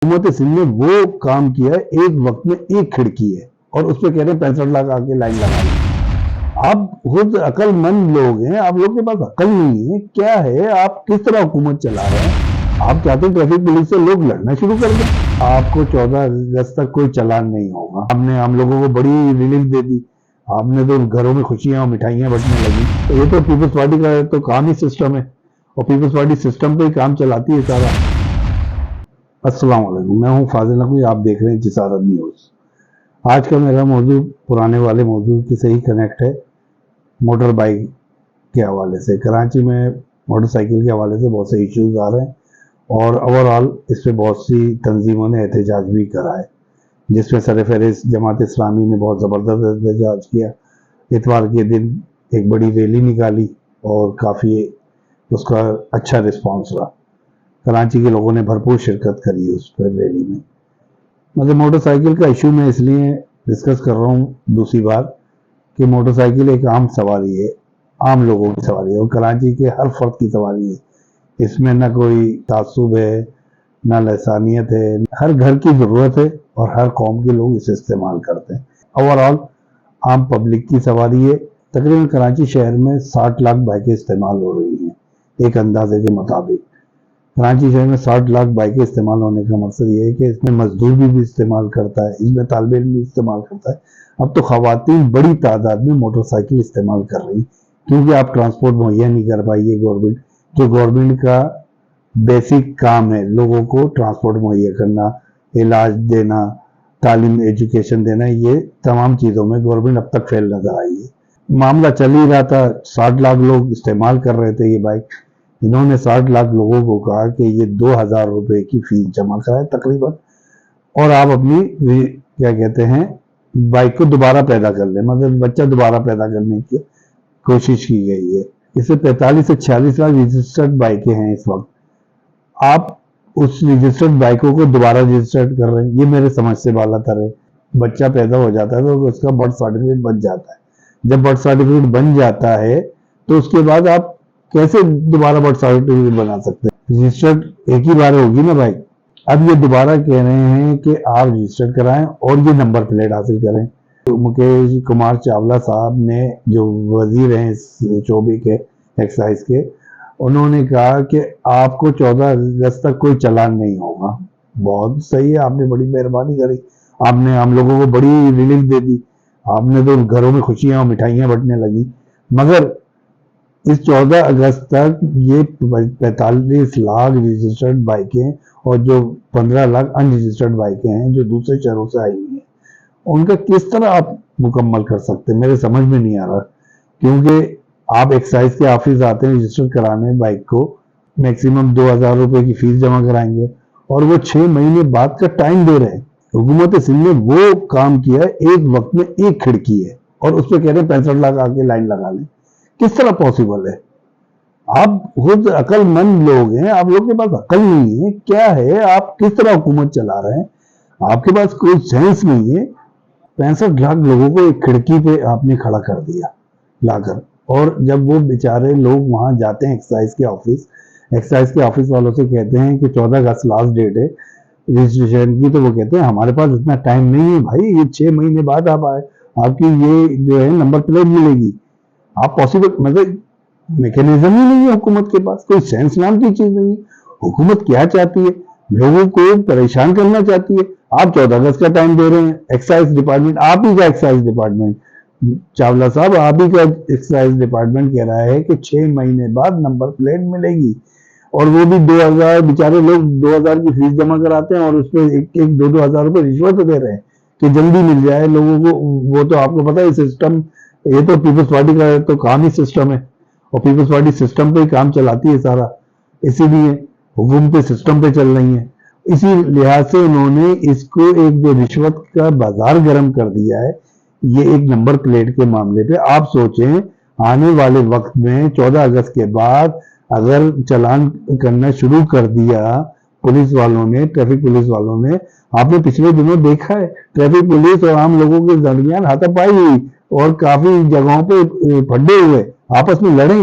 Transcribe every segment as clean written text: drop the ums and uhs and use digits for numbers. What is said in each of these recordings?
हुकूमत सिंध ने वो काम किया है, एक वक्त में एक खिड़की है और उस पर कह रहे हैं 65 लाख आके लाइन लगा ली। आप खुद अक्लमंद लोग हैं, आप लोग के पास अक्ल नहीं है, क्या है, आप किस तरह हुकूमत चला रहे हैं? आप चाहते हैं ट्रैफिक पुलिस से लोग लड़ना शुरू कर दें। आपको 14 अगस्त तक कोई चालान नहीं होगा। हमने हम लोगों को बड़ी रिलीफ दे दी, आपने तो घरों में खुशियां और मिठाइयां बंटने लगी। तो ये तो पीपल्स पार्टी का तो काम ही सिस्टम है और पीपल्स पार्टी सिस्टम पे ही काम चलाती है सारा। अस्सलाम वालेकुम, मैं हूं फाजिल नकवी, आप देख रहे हैं जिसारत न्यूज़। आज का मेरा मौजू पुराने वाले मौजू के से ही कनेक्ट है, मोटर बाइक के हवाले से। कराची में मोटरसाइकिल के हवाले से बहुत से इश्यूज आ रहे हैं और ओवरऑल इस पर बहुत सी तंजीमों ने एहतजाज भी करा है, जिसमें सरफहरिस्त जमात इस्लामी ने बहुत ज़बरदस्त एहतजाज किया। इतवार के दिन एक बड़ी रैली निकाली और काफ़ी उसका अच्छा रिस्पॉन्स रहा। कराची के लोगों ने भरपूर शिरकत करी उस पर रैली में। मतलब मोटरसाइकिल का इशू मैं इसलिए डिस्कस कर रहा हूँ दूसरी बार कि मोटरसाइकिल एक आम सवारी है, आम लोगों की सवारी है और कराची के हर फर्द की सवारी है। इसमें ना कोई तासुब है, ना लसानियत है, हर घर की ज़रूरत है और हर कौम के लोग इसे इस्तेमाल करते हैं। ओवरऑल आम पब्लिक की सवारी है। तकरीबन कराची शहर में 60 लाख बाइकें इस्तेमाल हो रही हैं एक अंदाजे के मुताबिक। कराची शहर में 60 लाख बाइकें इस्तेमाल होने का मकसद ये है कि इसमें मजदूर भी इस्तेमाल करता है, इसमें तालिब इल्म भी इस्तेमाल करता है। अब तो खवातीन बड़ी तादाद में मोटरसाइकिल इस्तेमाल कर रही, क्योंकि आप ट्रांसपोर्ट मुहैया नहीं कर पाई है गवर्नमेंट, जो गवर्नमेंट का बेसिक काम है लोगों को ट्रांसपोर्ट मुहैया करना, इलाज देना, तालीम एजुकेशन देना, ये तमाम चीज़ों में गवर्नमेंट अब तक फेल नजर आई है। मामला चल ही रहा था, 60 लाख लोग इस्तेमाल कर रहे थे ये बाइक। इन्होंने 60 लाख लोगों को कहा कि ये 2000 रुपए की फीस जमा कराए तकरीबन, और आप अपनी क्या कहते हैं बाइक को दोबारा पैदा कर ले, मतलब बच्चा दोबारा पैदा करने की कोशिश की गई है। इससे 45 से 46 लाख रजिस्टर्ड बाइकें हैं इस वक्त। आप उस रजिस्टर्ड बाइकों को दोबारा रजिस्टर्ड कर रहे हैं, ये मेरे समझ से बाला तर है। बच्चा पैदा हो जाता है तो उसका बर्थ सर्टिफिकेट बन जाता है। जब बर्थ सर्टिफिकेट बन जाता है तो उसके बाद आप कैसे दोबारा बर्थ सर्टिफिकेट बना सकते हैं? रजिस्टर्ड एक ही बार होगी ना बाइक। अब ये दोबारा कह रहे हैं कि आप रजिस्टर्ड कराएं और ये नंबर प्लेट हासिल करें। तो मुकेश कुमार चावला साहब ने, जो वजीर हैं इस शोबे के एक्साइज के, उन्होंने कहा कि आपको 14 अगस्त तक कोई चालान नहीं होगा। बहुत सही है, आपने बड़ी मेहरबानी करी, आपने हम लोगों को बड़ी रिलीफ दे दी, आपने तो घरों में खुशियां और मिठाइयां बंटने लगी। मगर इस 14 अगस्त तक ये 45 लाख रजिस्टर्ड बाइकें और जो 15 लाख अनरजिस्टर्ड बाइकें हैं जो दूसरे शहरों से आई हुई हैं, उनका किस तरह आप मुकम्मल कर सकते हैं? मेरे समझ में नहीं आ रहा। क्योंकि आप एक्साइज के ऑफिस आते हैं रजिस्टर कराने बाइक को, मैक्सिमम 2000 रुपए की फीस जमा कराएंगे और वो 6 महीने बाद का टाइम दे रहे हैं। हुकूमत सिंध ने वो काम किया है, एक वक्त में एक खिड़की है और उस पर कह रहे हैं 65 लाख आके लाइन लगा लें। किस तरह पॉसिबल है? आप खुद अक्लमंद लोग हैं, आप लोग के पास अक्ल नहीं है, क्या है, आप किस तरह हुकूमत चला रहे हैं? आपके पास कोई सेंस नहीं है। 65 लाख लोगों को एक खिड़की पे आपने खड़ा कर दिया लाकर, और जब वो बेचारे लोग वहां जाते हैं एक्साइज के ऑफिस वालों से कहते हैं कि 14 अगस्त लास्ट डेट है रजिस्ट्रेशन की, तो वो कहते हैं हमारे पास इतना टाइम नहीं है भाई, ये 6 महीने बाद आप आए, आपकी ये जो है नंबर प्लेट मिलेगी। आप पॉसिबल, मतलब मैकेनिज्म ही नहीं है हुकूमत के पास, कोई सेंस नाम की चीज नहीं है। हुकूमत क्या चाहती है? लोगों को परेशान करना चाहती है। आप 14 अगस्त का टाइम दे रहे हैं, एक्साइज डिपार्टमेंट, आप ही का एक्साइज डिपार्टमेंट, चावला साहब आप ही का एक्साइज डिपार्टमेंट कह रहा है कि 6 महीने बाद नंबर प्लेट मिलेगी, और वो भी 2000, बेचारे लोग 2000 की फीस जमा कराते हैं और उस पर एक 2-2 हजार रुपए रिश्वत दे रहे हैं कि जल्दी मिल जाए लोगों को। वो तो आपको पता है सिस्टम, ये तो पीपल्स पार्टी का तो काम ही सिस्टम है और पीपल्स पार्टी सिस्टम पे ही काम चलाती है सारा, इसीलिए हुकूमतें सिस्टम पे चल रही हैं। इसी लिहाज से उन्होंने इसको एक जो रिश्वत का बाजार गर्म कर दिया है, ये एक नंबर प्लेट के मामले पे। आप सोचें आने वाले वक्त में 14 अगस्त के बाद अगर चालान करना शुरू कर दिया पुलिस वालों ने, ट्रैफिक पुलिस वालों ने, आपने पिछले दिनों देखा है ट्रैफिक पुलिस और आम लोगों के दरमियान हाथापाई हुई और काफी जगहों पे फड्डे हुए, आपस में लड़े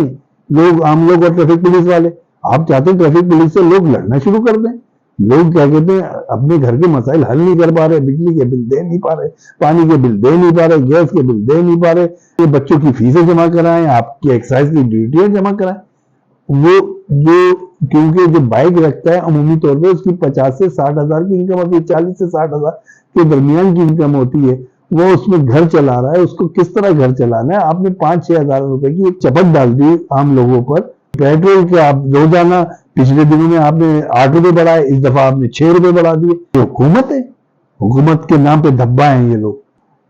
लोग, आम लोग और ट्रैफिक पुलिस वाले। आप चाहते हैं ट्रैफिक पुलिस से लोग लड़ना शुरू कर दें? लोग क्या कहते हैं, अपने घर के मसाइल हल नहीं कर पा रहे, बिजली के बिल दे नहीं पा रहे, पानी के बिल दे नहीं पा रहे, गैस के बिल दे नहीं पा रहे, ये बच्चों की फीसें जमा कराएं, आपकी एक्साइज की ड्यूटियां जमा कराएं। वो जो क्योंकि जो बाइक रखता है अमूमी तौर पे उसकी 50 से 60 हजार की इनकम होती है, 40 से 60 हजार के दरमियान की इनकम होती है। वो उसमें घर चला रहा है, उसको किस तरह घर चलाना है। आपने 5-6 हजार रुपए की एक चपत डाल दी आम लोगों पर। पेट्रोल के आप रोजाना, पिछले दिनों में आपने 8 रुपए बढ़ाए, इस दफा आपने 6 रुपए बढ़ा दिए। तो हुकूमत है, हुकूमत के नाम पे धब्बा है ये लोग।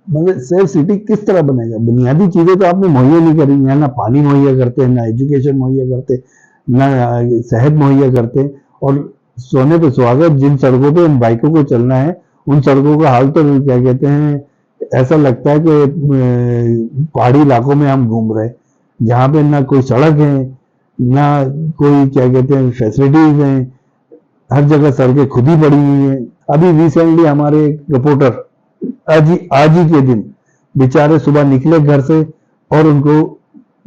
मगर सेफ सिटी किस तरह बनेगा? बुनियादी चीजें तो आपने मुहैया नहीं करी, यहाँ ना पानी मुहैया करते, ना एजुकेशन मुहैया करते, ना सेहत मुहैया करते। और सोने पे सुहागा, जिन सड़कों पे उन बाइकों को चलना है, उन सड़कों का हाल तो क्या कहते हैं, ऐसा लगता है कि पहाड़ी इलाकों में हम घूम रहे हैं, जहाँ पे ना कोई सड़क है, ना कोई क्या कहते हैं फैसिलिटीज हैं, हर जगह सड़कें खुद ही पड़ी हुई हैं। अभी रिसेंटली हमारे एक रिपोर्टर आज ही के दिन बेचारे सुबह निकले घर से और उनको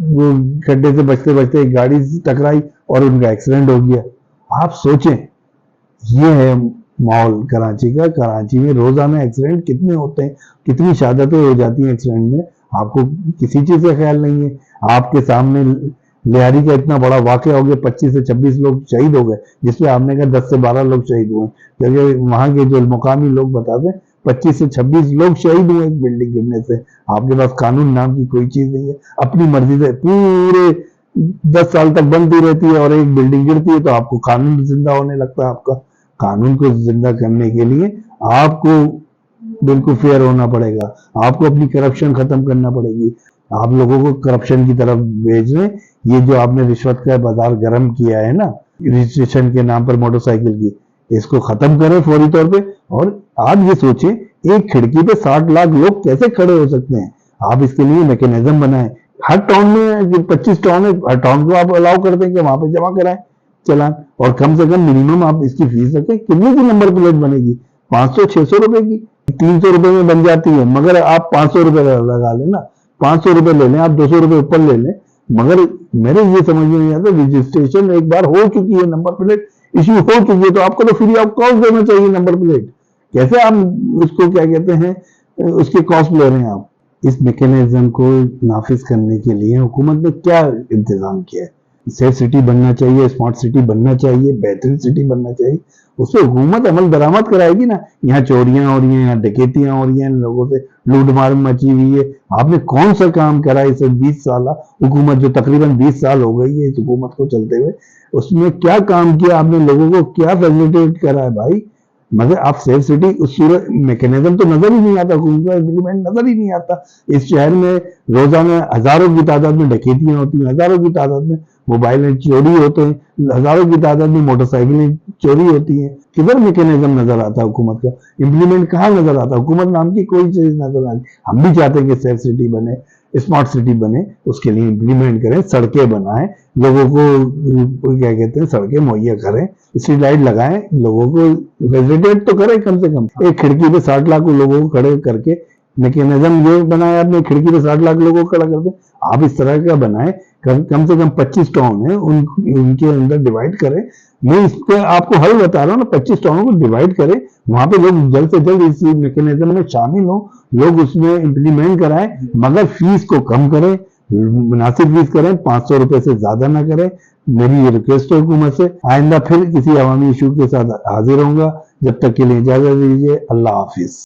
वो गड्ढे से बचते बचते एक गाड़ी से टकराई और उनका एक्सीडेंट हो गया। आप सोचें, ये है माहौल कराची का। कराची में रोजाना एक्सीडेंट कितने होते हैं, कितनी शहादतें हो जाती हैं एक्सीडेंट में, आपको किसी चीज का ख्याल नहीं है। आपके सामने लियारी का इतना बड़ा वाकया हो गया, 25 से 26 लोग शहीद हो गए, जिसमें आपने कहा 10 से 12 लोग शहीद हुए, जबकि वहां के जो मुकामी लोग बताते हैं 25 से 26 लोग शहीद हुए एक बिल्डिंग गिरने से। आपके पास कानून नाम की कोई चीज नहीं है, अपनी मर्जी से पूरे 10 साल तक बनती रहती है और एक बिल्डिंग गिरती है तो आपको कानून जिंदा होने लगता है। आपका कानून को जिंदा करने के लिए आपको बिल्कुल फेयर होना पड़ेगा, आपको अपनी करप्शन खत्म करना पड़ेगी। आप लोगों को करप्शन की तरफ भेज रहे, ये जो आपने रिश्वत का बाजार गर्म किया है ना रजिस्ट्रेशन के नाम पर मोटरसाइकिल की, इसको खत्म करें फौरी तौर पे। और आप ये सोचें, एक खिड़की पे 60 लाख लोग कैसे खड़े हो सकते हैं? आप इसके लिए मैकेनिज्म बनाएं। हर टाउन में 25 टाउन है, हर टाउन को आप अलाउ कर दें कि वहां पे जमा कराएं चलान, और कम से कम मिनिमम आप इसकी फीस रखें। कितने की नंबर प्लेट बनेगी? 500-600 रुपए की, 300 रुपए में बन जाती है। मगर आप 500 रुपए लगा लेना, 500 रुपए ले लें, आप 200 रुपए ऊपर ले लें। मगर मेरे ये समझ में नहीं आता, रजिस्ट्रेशन एक बार हो चुकी है, नंबर प्लेट इश्यू हो चुकी है, तो आपको तो फ्री ऑफ कॉस्ट देना चाहिए नंबर प्लेट। कैसे आप उसको क्या कहते हैं उसके कॉस्ट ले रहे हैं आप? इस मैकेनिज्म को नाफिज करने के लिए हुकूमत ने क्या इंतजाम किया है? सेफ सिटी बनना चाहिए, स्मार्ट सिटी बनना चाहिए, बेहतरीन सिटी बनना चाहिए। उस पर हुकूमत अमल दरामद कराएगी ना। यहाँ चोरियां हो रही हैं, यहाँ डकैतियां हो रही हैं, लोगों से लूटमार मची हुई है। आपने कौन सा काम करा इस 20 साल हुकूमत, जो तकरीबन 20 साल हो गई है इस हुकूमत को चलते हुए, उसमें क्या काम किया आपने? लोगों को क्या फैसिलिटेट करा है भाई? मगर आप सेफ सिटी उस सूरत मैकेनिज्म तो नजर ही नहीं आता, उनका इम्प्लीमेंट नजर ही नहीं आता। इस शहर में रोजाना हजारों की तादाद में डकैतियां होती हैं, हजारों की तादाद में मोबाइल चोरी होते हैं, हजारों की तादाद में मोटरसाइकिलें चोरी होती हैं। किधर मैकेनिज्म नजर आता है हुकूमत का? इम्प्लीमेंट कहाँ नजर आता है? हुकूमत नाम की कोई चीज नजर आती। हम भी चाहते हैं कि सेफ सिटी बने, स्मार्ट सिटी बने, उसके लिए इम्प्लीमेंट करें, सड़कें बनाएं, लोगों को क्या कहते हैं सड़कें मुहैया करें, स्ट्रीट लाइट लगाएं, लोगों को फैसिलिटेट तो करें। कम से कम एक खिड़की पे 60 लाख लोगों को खड़े करके मैकेनिज्म ये बनाया आपने, खिड़की पे 60 लाख लोगों को खड़ा करते। आप इस तरह का बनाए, कम से कम 25 टाउन है, उनके अंदर डिवाइड करें। मैं इसके आपको हल बता रहा हूँ ना, 25 टाउनों को डिवाइड करें, वहां पे लोग जल्द से जल्द इस मैकेनिज्म में शामिल हो, लोग उसमें इम्प्लीमेंट कराएं, मगर फीस को कम करें, मुनासिब फीस करें, 500 रुपए से ज्यादा ना करें। मेरी ये रिक्वेस्ट है हुकूमत से। आइंदा फिर किसी अवामी इशू के साथ हाजिर होऊंगा, जब तक के लिए इजाजत दीजिए। अल्लाह हाफिज।